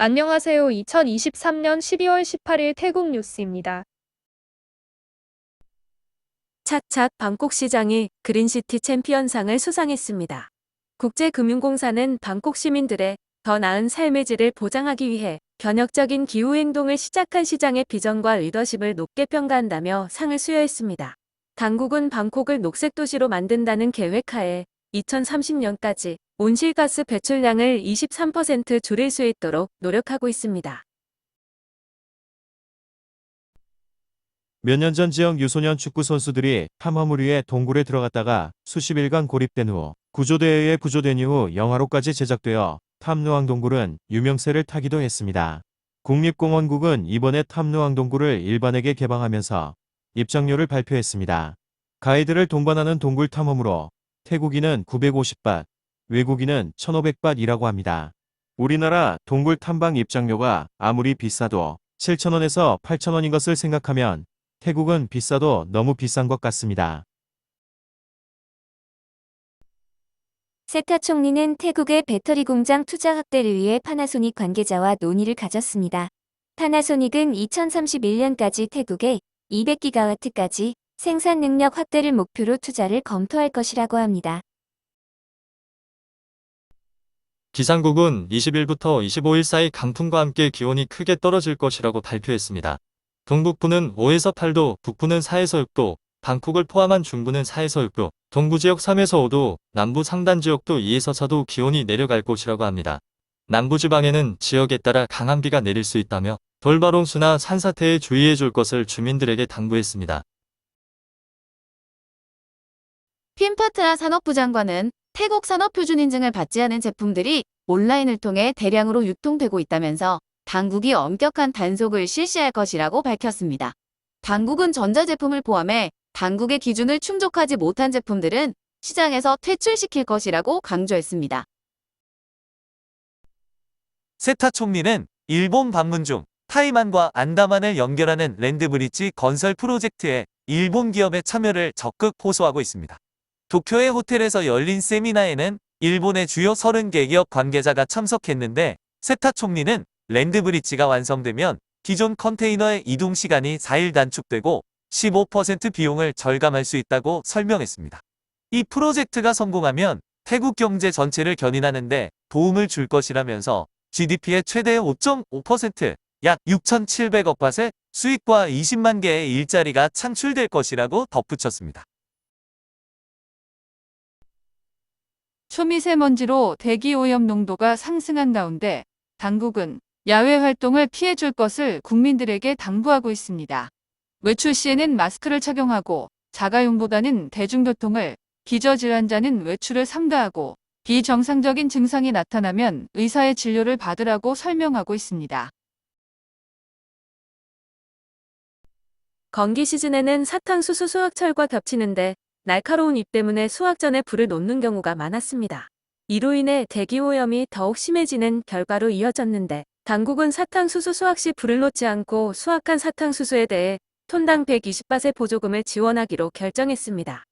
안녕하세요. 2023년 12월 18일 태국 뉴스입니다. 차차 방콕시장이 그린시티 챔피언상을 수상했습니다. 국제금융공사는 방콕 시민들의 더 나은 삶의 질을 보장하기 위해 변혁적인 기후행동을 시작한 시장의 비전과 리더십을 높게 평가한다며 상을 수여했습니다. 당국은 방콕을 녹색도시로 만든다는 계획하에 2030년까지 온실가스 배출량을 23% 줄일 수 있도록 노력하고 있습니다. 몇 년 전 지역 유소년 축구 선수들이 탐험을 위해 동굴에 들어갔다가 수십일간 고립된 후 구조대에 의해 구조된 이후 영화로까지 제작되어 탐루왕 동굴은 유명세를 타기도 했습니다. 국립공원국은 이번에 탐루왕 동굴을 일반에게 개방하면서 입장료를 발표했습니다. 가이드를 동반하는 동굴 탐험으로 태국인은 950밭, 외국인은 1,500밭이라고 합니다. 우리나라 동굴 탐방 입장료가 아무리 비싸도 7,000원에서 8,000원인 것을 생각하면 태국은 비싸도 너무 비싼 것 같습니다. 세타 총리는 태국의 배터리 공장 투자 확대를 위해 파나소닉 관계자와 논의를 가졌습니다. 파나소닉은 2031년까지 태국에 200기가와트까지 생산 능력 확대를 목표로 투자를 검토할 것이라고 합니다. 기상국은 20일부터 25일 사이 강풍과 함께 기온이 크게 떨어질 것이라고 발표했습니다. 동북부는 5에서 8도, 북부는 4에서 6도, 방콕을 포함한 중부는 4에서 6도, 동부지역 3에서 5도, 남부 상단 지역도 2에서 4도 기온이 내려갈 것이라고 합니다. 남부지방에는 지역에 따라 강한 비가 내릴 수 있다며 돌발홍수나 산사태에 주의해 줄 것을 주민들에게 당부했습니다. 핀파트라 산업부 장관은 태국 산업표준 인증을 받지 않은 제품들이 온라인을 통해 대량으로 유통되고 있다면서 당국이 엄격한 단속을 실시할 것이라고 밝혔습니다. 당국은 전자제품을 포함해 당국의 기준을 충족하지 못한 제품들은 시장에서 퇴출시킬 것이라고 강조했습니다. 세타 총리는 일본 방문 중 타이만과 안다만을 연결하는 랜드브리지 건설 프로젝트에 일본 기업의 참여를 적극 호소하고 있습니다. 도쿄의 호텔에서 열린 세미나에는 일본의 주요 30개 기업 관계자가 참석했는데 세타 총리는 랜드브리지가 완성되면 기존 컨테이너의 이동 시간이 4일 단축되고 15% 비용을 절감할 수 있다고 설명했습니다. 이 프로젝트가 성공하면 태국 경제 전체를 견인하는 데 도움을 줄 것이라면서 GDP의 최대 5.5%, 약 6,700억 바트의 수익과 20만 개의 일자리가 창출될 것이라고 덧붙였습니다. 초미세먼지로 대기오염 농도가 상승한 가운데 당국은 야외 활동을 피해줄 것을 국민들에게 당부하고 있습니다. 외출 시에는 마스크를 착용하고 자가용보다는 대중교통을, 기저질환자는 외출을 삼가하고 비정상적인 증상이 나타나면 의사의 진료를 받으라고 설명하고 있습니다. 건기 시즌에는 사탕수수 수확철과 겹치는데 날카로운 잎 때문에 수확 전에 불을 놓는 경우가 많았습니다. 이로 인해 대기오염이 더욱 심해지는 결과로 이어졌는데 당국은 사탕수수 수확 시 불을 놓지 않고 수확한 사탕수수에 대해 톤당 120밭의 보조금을 지원하기로 결정했습니다.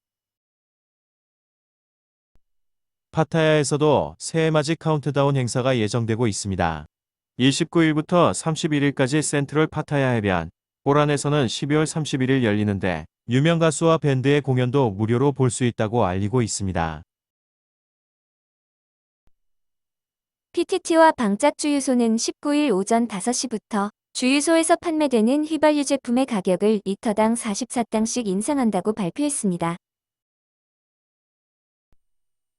파타야에서도 새해맞이 카운트다운 행사가 예정되고 있습니다. 29일부터 31일까지 센트럴 파타야 해변, 호란에서는 12월 31일 열리는데 유명 가수와 밴드의 공연도 무료로 볼 수 있다고 알리고 있습니다. PTT와 방짝주유소는 19일 오전 5시부터 주유소에서 판매되는 휘발유 제품의 가격을 리터당 44당씩 인상한다고 발표했습니다.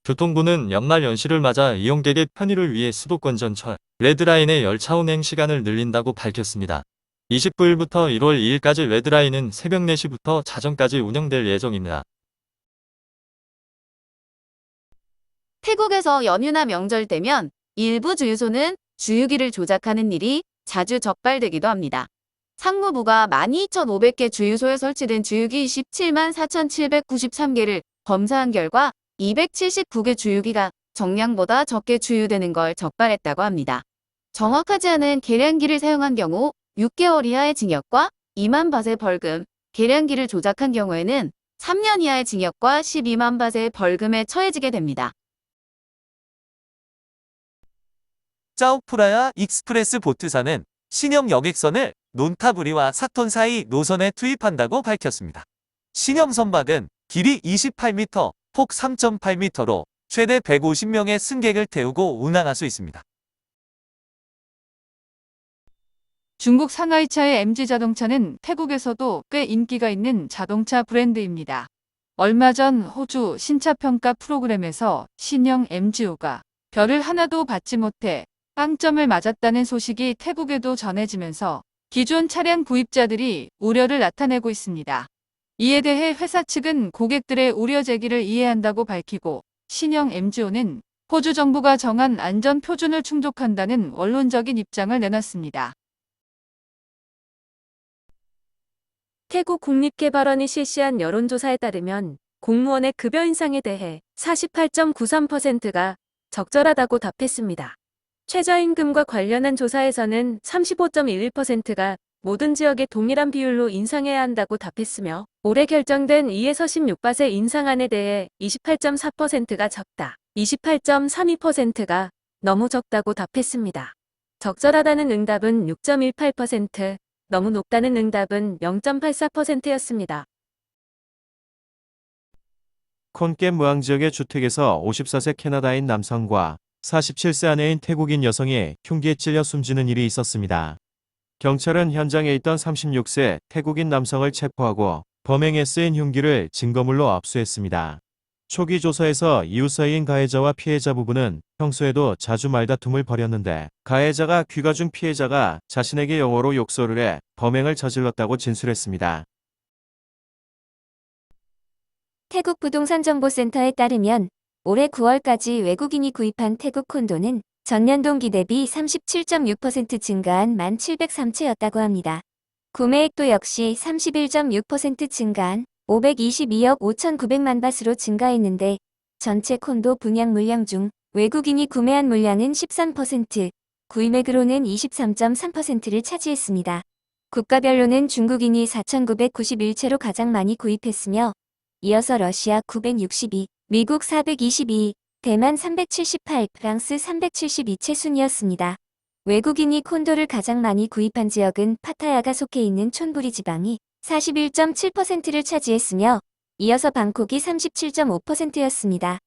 교통부는 연말 연시를 맞아 이용객의 편의를 위해 수도권 전철 레드라인의 열차 운행 시간을 늘린다고 밝혔습니다. 29일부터 1월 2일까지 레드라인은 새벽 4시부터 자정까지 운영될 예정입니다. 태국에서 연휴나 명절 되면 일부 주유소는 주유기를 조작하는 일이 자주 적발되기도 합니다. 상무부가 12,500개 주유소에 설치된 주유기 17만 4,793개를 검사한 결과 279개 주유기가 정량보다 적게 주유되는 걸 적발했다고 합니다. 정확하지 않은 계량기를 사용한 경우 6개월 이하의 징역과 2만 바트의 벌금, 계량기를 조작한 경우에는 3년 이하의 징역과 12만 바트의 벌금에 처해지게 됩니다. 짜오프라야 익스프레스 보트사는 신형 여객선을 논타부리와 사톤 사이 노선에 투입한다고 밝혔습니다. 신형 선박은 길이 28m, 폭 3.8m로 최대 150명의 승객을 태우고 운항할 수 있습니다. 중국 상하이차의 MG 자동차는 태국에서도 꽤 인기가 있는 자동차 브랜드입니다. 얼마 전 호주 신차 평가 프로그램에서 신형 MG5가 별을 하나도 받지 못해 빵점을 맞았다는 소식이 태국에도 전해지면서 기존 차량 구입자들이 우려를 나타내고 있습니다. 이에 대해 회사 측은 고객들의 우려 제기를 이해한다고 밝히고 신형 MG5는 호주 정부가 정한 안전 표준을 충족한다는 원론적인 입장을 내놨습니다. 태국 국립개발원이 실시한 여론조사에 따르면 공무원의 급여 인상에 대해 48.93%가 적절하다고 답했습니다. 최저임금과 관련한 조사에서는 35.11%가 모든 지역에 동일한 비율로 인상해야 한다고 답했으며 올해 결정된 2에서 16밭의 인상안에 대해 28.4%가 적다, 28.32%가 너무 적다고 답했습니다. 적절하다는 응답은 6.18%, 너무 높다는 응답은 0.84%였습니다. 콘깹 무앙 지역의 주택에서 54세 캐나다인 남성과 47세 아내인 태국인 여성이 흉기에 찔려 숨지는 일이 있었습니다. 경찰은 현장에 있던 36세 태국인 남성을 체포하고 범행에 쓰인 흉기를 증거물로 압수했습니다. 초기 조사에서 이웃 사이인 가해자와 피해자 부부는 평소에도 자주 말다툼을 벌였는데 가해자가 귀가 중 피해자가 자신에게 영어로 욕설을 해 범행을 저질렀다고 진술했습니다. 태국 부동산정보센터에 따르면 올해 9월까지 외국인이 구입한 태국 콘도는 전년 동기 대비 37.6% 증가한 1,703채였다고 합니다. 구매액도 역시 31.6% 증가한 522억 5,900만 밭으로 증가했는데 전체 콘도 분양 물량 중 외국인이 구매한 물량은 13%, 구입액으로는 23.3%를 차지했습니다. 국가별로는 중국인이 4,991채로 가장 많이 구입했으며 이어서 러시아 962, 미국 422, 대만 378, 프랑스 372채 순이었습니다. 외국인이 콘도를 가장 많이 구입한 지역은 파타야가 속해 있는 촌부리 지방이 41.7%를 차지했으며 이어서 방콕이 37.5%였습니다.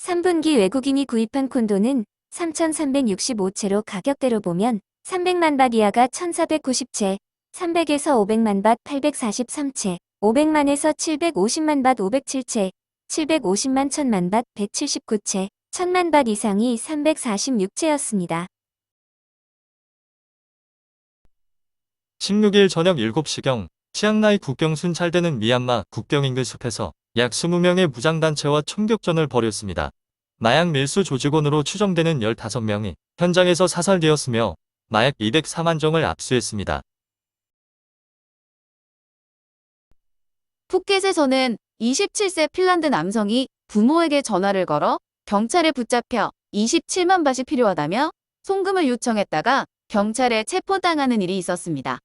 3분기 외국인이 구입한 콘도는 3,365채로 가격대로 보면 300만 밭 이하가 1,490채, 300에서 500만 밭 843채, 500만에서 750만 밭 507채, 750만 1000만 밭 179채, 1000만 밭 이상이 346채였습니다. 16일 저녁 7시경 치앙라이 국경 순찰대는 미얀마 국경 인근 숲에서 약 20명의 무장단체와 총격전을 벌였습니다. 마약 밀수 조직원으로 추정되는 15명이 현장에서 사살되었으며 마약 204만 정을 압수했습니다. 푸켓에서는 27세 핀란드 남성이 부모에게 전화를 걸어 경찰에 붙잡혀 27만 밭이 필요하다며 송금을 요청했다가 경찰에 체포당하는 일이 있었습니다.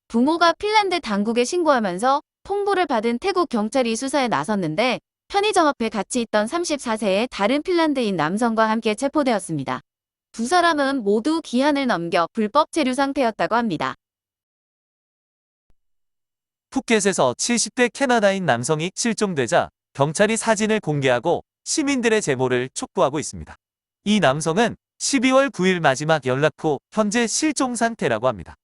부모가 핀란드 당국에 신고하면서 통보를 받은 태국 경찰이 수사에 나섰는데 편의점 앞에 같이 있던 34세의 다른 핀란드인 남성과 함께 체포되었습니다. 두 사람은 모두 기한을 넘겨 불법 체류 상태였다고 합니다. 푸켓에서 70대 캐나다인 남성이 실종되자 경찰이 사진을 공개하고 시민들의 제보를 촉구하고 있습니다. 이 남성은 12월 9일 마지막 연락 후 현재 실종 상태라고 합니다.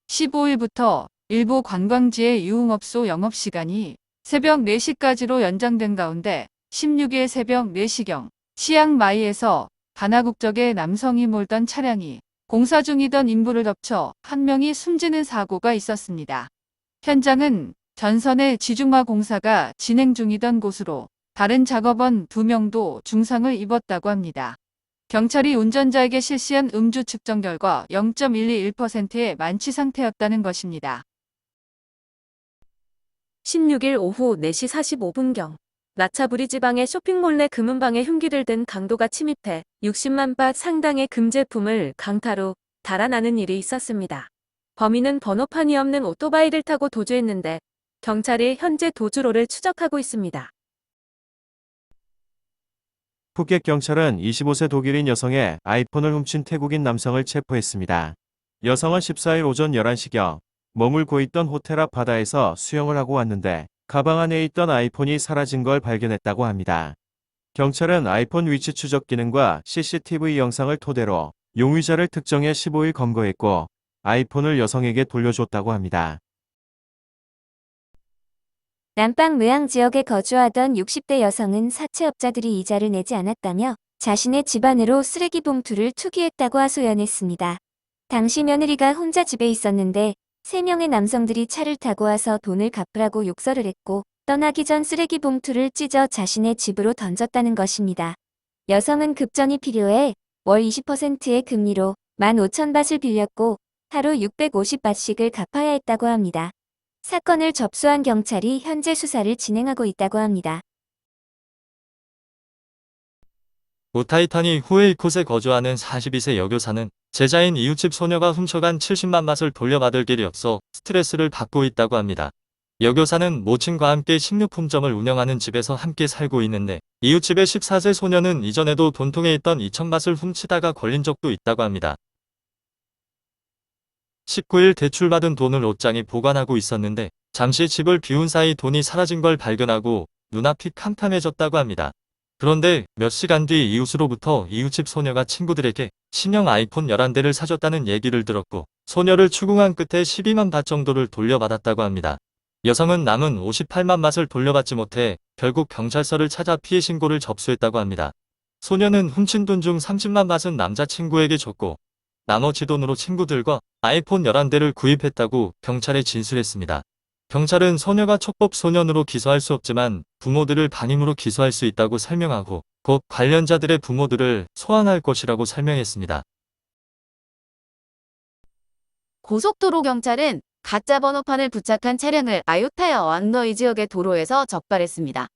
15일부터 일부 관광지의 유흥업소 영업시간이 새벽 4시까지로 연장된 가운데 16일 새벽 4시경 치앙마이에서 가나 국적의 남성이 몰던 차량이 공사 중이던 인부를 덮쳐 한 명이 숨지는 사고가 있었습니다. 현장은 전선의 지중화 공사가 진행 중이던 곳으로 다른 작업원 2명도 중상을 입었다고 합니다. 경찰이 운전자에게 실시한 음주 측정 결과 0.121%의 만취 상태였다는 것입니다. 16일 오후 4시 45분경 나차부리 지방의 쇼핑몰 내 금은방에 흉기를 든 강도가 침입해 60만 밭 상당의 금제품을 강타로 달아나는 일이 있었습니다. 범인은 번호판이 없는 오토바이를 타고 도주했는데 경찰이 현재 도주로를 추적하고 있습니다. 푸켓 경찰은 25세 독일인 여성의 아이폰을 훔친 태국인 남성을 체포했습니다. 여성은 14일 오전 11시경 머물고 있던 호텔 앞 바다에서 수영을 하고 왔는데 가방 안에 있던 아이폰이 사라진 걸 발견했다고 합니다. 경찰은 아이폰 위치 추적 기능과 CCTV 영상을 토대로 용의자를 특정해 15일 검거했고 아이폰을 여성에게 돌려줬다고 합니다. 남방 르앙 지역에 거주하던 60대 여성은 사채업자들이 이자를 내지 않았다며 자신의 집안으로 쓰레기 봉투를 투기했다고 하소연했습니다. 당시 며느리가 혼자 집에 있었는데 3명의 남성들이 차를 타고 와서 돈을 갚으라고 욕설을 했고 떠나기 전 쓰레기 봉투를 찢어 자신의 집으로 던졌다는 것입니다. 여성은 급전이 필요해 월 20%의 금리로 15,000바트를 빌렸고 하루 650바트씩을 갚아야 했다고 합니다. 사건을 접수한 경찰이 현재 수사를 진행하고 있다고 합니다. 우타이타니 후에이콧에 거주하는 42세 여교사는 제자인 이웃집 소녀가 훔쳐간 70만 바트를 돌려받을 길이 없어 스트레스를 받고 있다고 합니다. 여교사는 모친과 함께 식료품점을 운영하는 집에서 함께 살고 있는데 이웃집의 14세 소녀는 이전에도 돈통에 있던 2,000바트를 훔치다가 걸린 적도 있다고 합니다. 19일 대출받은 돈을 옷장에 보관하고 있었는데 잠시 집을 비운 사이 돈이 사라진 걸 발견하고 눈앞이 캄캄해졌다고 합니다. 그런데 몇 시간 뒤 이웃으로부터 이웃집 소녀가 친구들에게 신형 아이폰 11대를 사줬다는 얘기를 들었고 소녀를 추궁한 끝에 12만 바트 정도를 돌려받았다고 합니다. 여성은 남은 58만 바트를 돌려받지 못해 결국 경찰서를 찾아 피해 신고를 접수했다고 합니다. 소녀는 훔친 돈 중 30만 바트는 남자친구에게 줬고 나머지 돈으로 친구들과 아이폰 11대를 구입했다고 경찰에 진술했습니다. 경찰은 소녀가 촉법 소년으로 기소할 수 없지만 부모들을 반임으로 기소할 수 있다고 설명하고 곧 관련자들의 부모들을 소환할 것이라고 설명했습니다. 고속도로 경찰은 가짜 번호판을 부착한 차량을 아유타야 왕너이 지역의 도로에서 적발했습니다.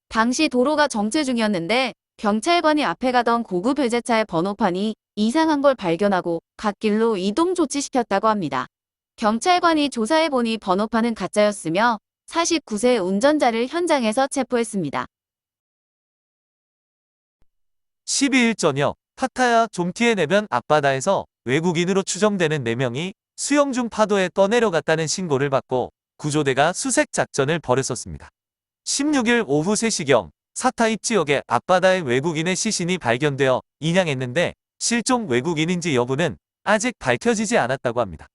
당시 도로가 정체 중이었는데 경찰관이 앞에 가던 고급 외제차의 번호판이 이상한 걸 발견하고 갓길로 이동 조치시켰다고 합니다. 경찰관이 조사해보니 번호판은 가짜였으며 49세 운전자를 현장에서 체포했습니다. 12일 저녁 파타야 좀티의 내변 앞바다에서 외국인으로 추정되는 4명이 수영 중 파도에 떠내려갔다는 신고를 받고 구조대가 수색 작전을 벌였었습니다. 16일 오후 3시경 사타입 지역의 앞바다에 외국인의 시신이 발견되어 인양했는데 실종 외국인인지 여부는 아직 밝혀지지 않았다고 합니다.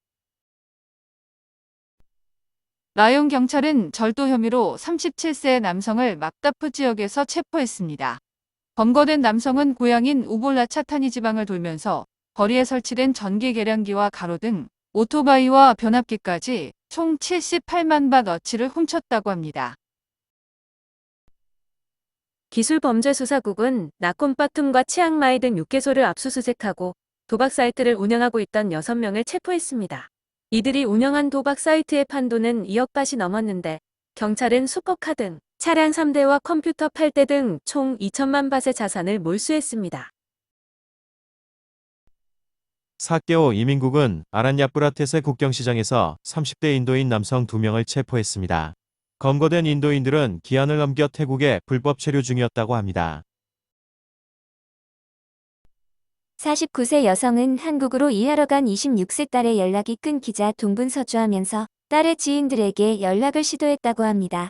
라용 경찰은 절도 혐의로 37세 남성을 막다프 지역에서 체포했습니다. 검거된 남성은 고향인 우볼라차타니 지방을 돌면서 거리에 설치된 전기 계량기와 가로 등 오토바이와 변압기까지 총 78만 바트 어치를 훔쳤다고 합니다. 기술범죄수사국은 나콤빠툼과 치앙마이 등 6개소를 압수수색하고 도박 사이트를 운영하고 있던 6명을 체포했습니다. 이들이 운영한 도박 사이트의 판도는 2억 바트이 넘었는데 경찰은 슈퍼카 등 차량 3대와 컴퓨터 8대 등 총 2천만 바트의 자산을 몰수했습니다. 사케오 이민국은 아란야프라테세 국경시장에서 30대 인도인 남성 2명을 체포했습니다. 검거된 인도인들은 기한을 넘겨 태국에 불법 체류 중이었다고 합니다. 49세 여성은 한국으로 일하러 간 26세 딸의 연락이 끊기자 동분서주하면서 딸의 지인들에게 연락을 시도했다고 합니다.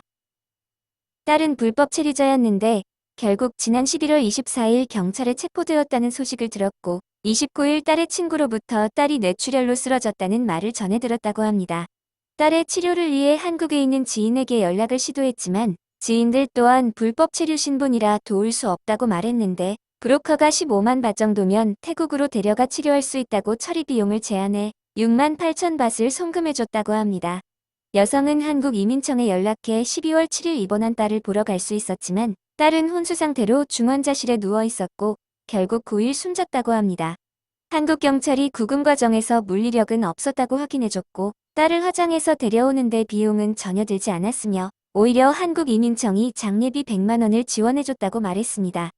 딸은 불법 체류자였는데 결국 지난 11월 24일 경찰에 체포되었다는 소식을 들었고 29일 딸의 친구로부터 딸이 뇌출혈로 쓰러졌다는 말을 전해 들었다고 합니다. 딸의 치료를 위해 한국에 있는 지인에게 연락을 시도했지만 지인들 또한 불법 체류 신분이라 도울 수 없다고 말했는데 브로커가 15만 바트 정도면 태국으로 데려가 치료할 수 있다고 처리 비용을 제안해 6만 8천 바트를 송금해줬다고 합니다. 여성은 한국 이민청에 연락해 12월 7일 입원한 딸을 보러 갈 수 있었지만 딸은 혼수 상태로 중환자실에 누워 있었고 결국 9일 숨졌다고 합니다. 한국 경찰이 구금 과정에서 물리력은 없었다고 확인해줬고 딸을 화장해서 데려오는 데 비용은 전혀 들지 않았으며 오히려 한국 이민청이 장례비 100만 원을 지원해줬다고 말했습니다.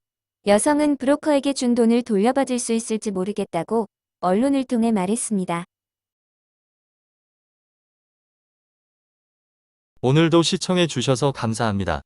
여성은 브로커에게 준 돈을 돌려받을 수 있을지 모르겠다고 언론을 통해 말했습니다. 오늘도 시청해 주셔서 감사합니다.